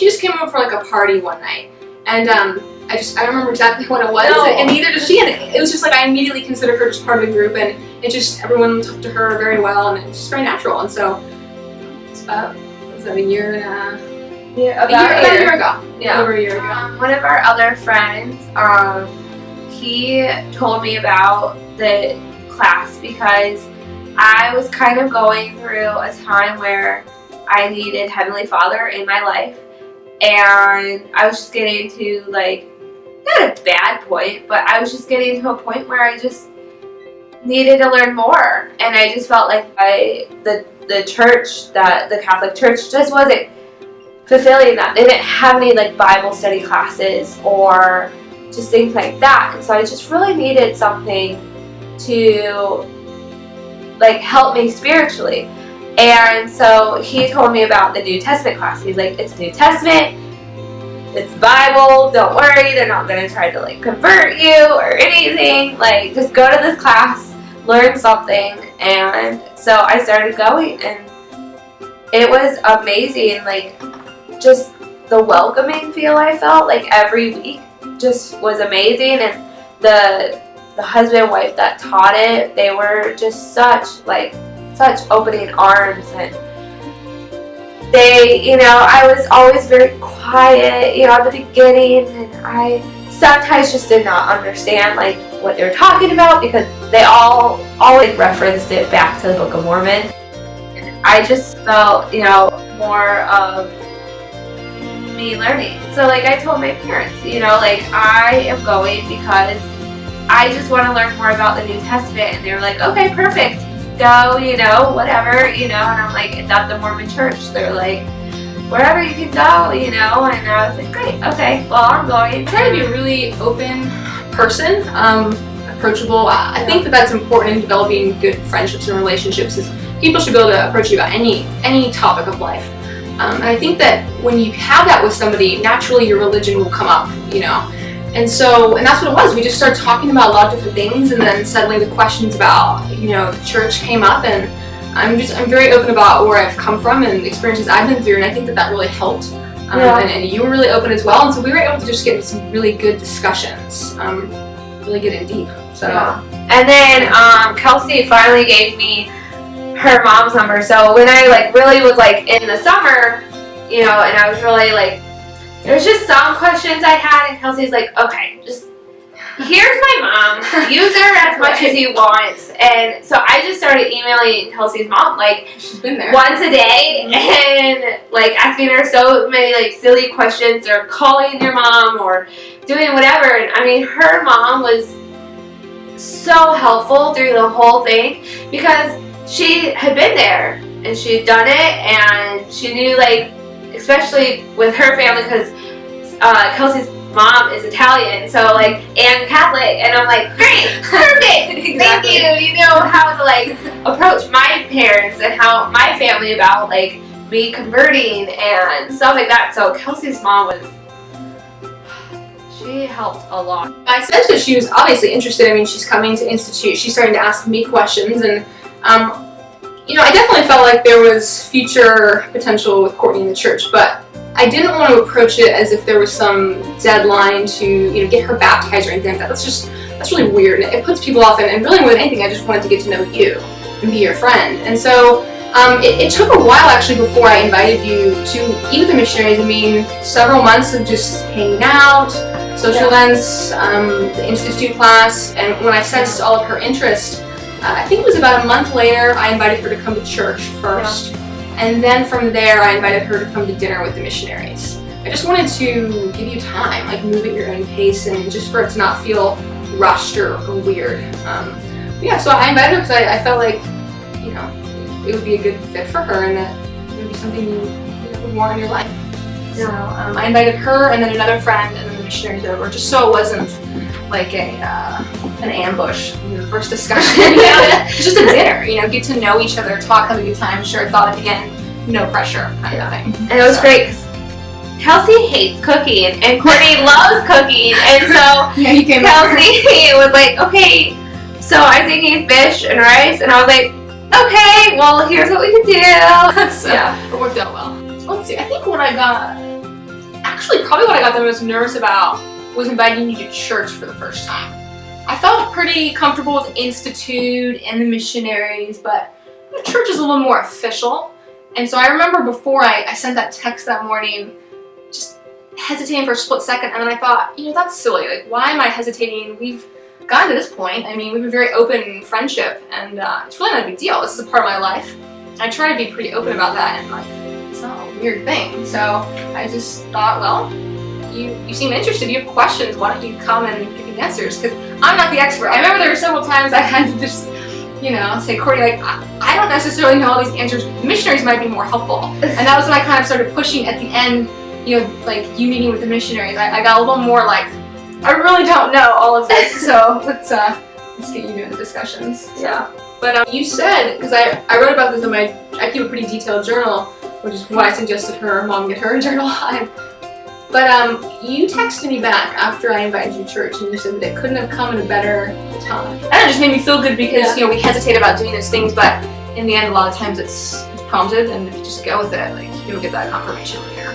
she just came over for like a party one night, and I don't remember exactly what it was, and neither does she. And it was just like I immediately considered her just part of the group, and it just everyone talked to her very well, and it was just very natural. And so it's about a year and about a year ago. Yeah, over a year ago. One of our other friends, he told me about the class because I was kind of going through a time where I needed Heavenly Father in my life, and I was just getting to like, not a bad point, but I was just getting to a point where I just needed to learn more, and I just felt like the church, the Catholic Church, just wasn't fulfilling that. They didn't have any like Bible study classes or just things like that, and so I just really needed something to like help me spiritually. And so he told me about the New Testament class. He's like, it's New Testament, it's Bible, don't worry, they're not going to try to like convert you or anything, like just go to this class, learn something. And so I started going, and it was amazing, like just the welcoming feel I felt like every week just was amazing. And the husband and wife that taught it, they were just such opening arms, and they, I was always very quiet, at the beginning, and I sometimes just did not understand like what they were talking about because they always referenced it back to the Book of Mormon, and I just felt, more of me learning. So like I told my parents, like I am going because I just want to learn more about the New Testament, and they were like, okay, perfect, go, whatever, and I'm like, it's at the Mormon church. They're like, wherever you can go, and I was like, great, okay, well, I'm going. Try to be a really open person, approachable. I think that's important in developing good friendships and relationships, is people should be able to approach you about any topic of life. And I think that when you have that with somebody, naturally your religion will come up, And that's what it was. We just started talking about a lot of different things, and then suddenly the questions about, the church came up, and I'm very open about where I've come from and the experiences I've been through, and I think that really helped. And you were really open as well, and so we were able to just get into some really good discussions, really get in deep. So. Yeah. And then Kelsey finally gave me her mom's number. So when I really was in the summer, and I was really there was just some questions I had, and Kelsey's like, okay, just, here's my mom, use her as much as you want. And so I just started emailing Kelsey's mom, she's been there once a day, and asking her so many silly questions, or calling your mom, or doing whatever. And I mean, her mom was so helpful through the whole thing, because she had been there, and she'd done it, and she knew, especially with her family, because Kelsey's mom is Italian, so and Catholic, and I'm like, great, perfect, exactly. Thank you. You know how to approach my parents and how my family about me converting and stuff like that. So Kelsey's mom she helped a lot. I sensed that she was obviously interested. I mean, she's coming to Institute. She's starting to ask me questions, and I definitely felt like there was future potential with Courtney in the church, but I didn't want to approach it as if there was some deadline to, get her baptized or anything like that. That's really weird. It puts people off, and really more than anything, I just wanted to get to know you and be your friend. And so it took a while actually before I invited you to eat with the missionaries. I mean, several months of just hanging out, social events, the Institute class, and when I sensed all of her interest, I think it was about a month later, I invited her to come to church first, and then from there I invited her to come to dinner with the missionaries. I just wanted to give you time, move at your own pace, and just for it to not feel rushed or weird. So I invited her because I felt like, it would be a good fit for her, and that it would be something you would want in your life. So I invited her and then another friend and then the missionaries over, just so it wasn't like an ambush in the first discussion. It's just a dinner, get to know each other, talk, have a good time, share a thought at the end, no pressure kind of thing. And it was great because Kelsey hates cooking and Courtney loves cooking, and so Kelsey was like, okay, so I'm thinking fish and rice, and I was like, okay, well, here's what we can do. So it worked out well. Let's see, I think what I got actually probably what I got the most nervous about was inviting you to church for the first time. I felt pretty comfortable with Institute and the missionaries, but church is a little more official. And so I remember before I sent that text that morning, just hesitating for a split second, and then I thought, that's silly. Like, why am I hesitating? We've gotten to this point. I mean, we've been very open in friendship, and it's really not a big deal. This is a part of my life. I try to be pretty open about that, and like, it's not a weird thing. So I just thought, well, you seem interested, you have questions, why don't you come and give me answers? Because I'm not the expert. I remember there were several times I had to just, say, Courtney, like, I don't necessarily know all these answers. Missionaries might be more helpful. And that was when I kind of started pushing at the end, like you meeting with the missionaries. I got a little more like, I really don't know all of this, so let's get you doing the discussions. Yeah. But you said, because I wrote about this in I keep a pretty detailed journal, which is why I suggested her mom get her a journal. But you texted me back after I invited you to church, and you said that it couldn't have come at a better time. And it just made me feel good because we hesitate about doing those things, but in the end, a lot of times it's prompted, and if you just go with it, like you'll get that confirmation later.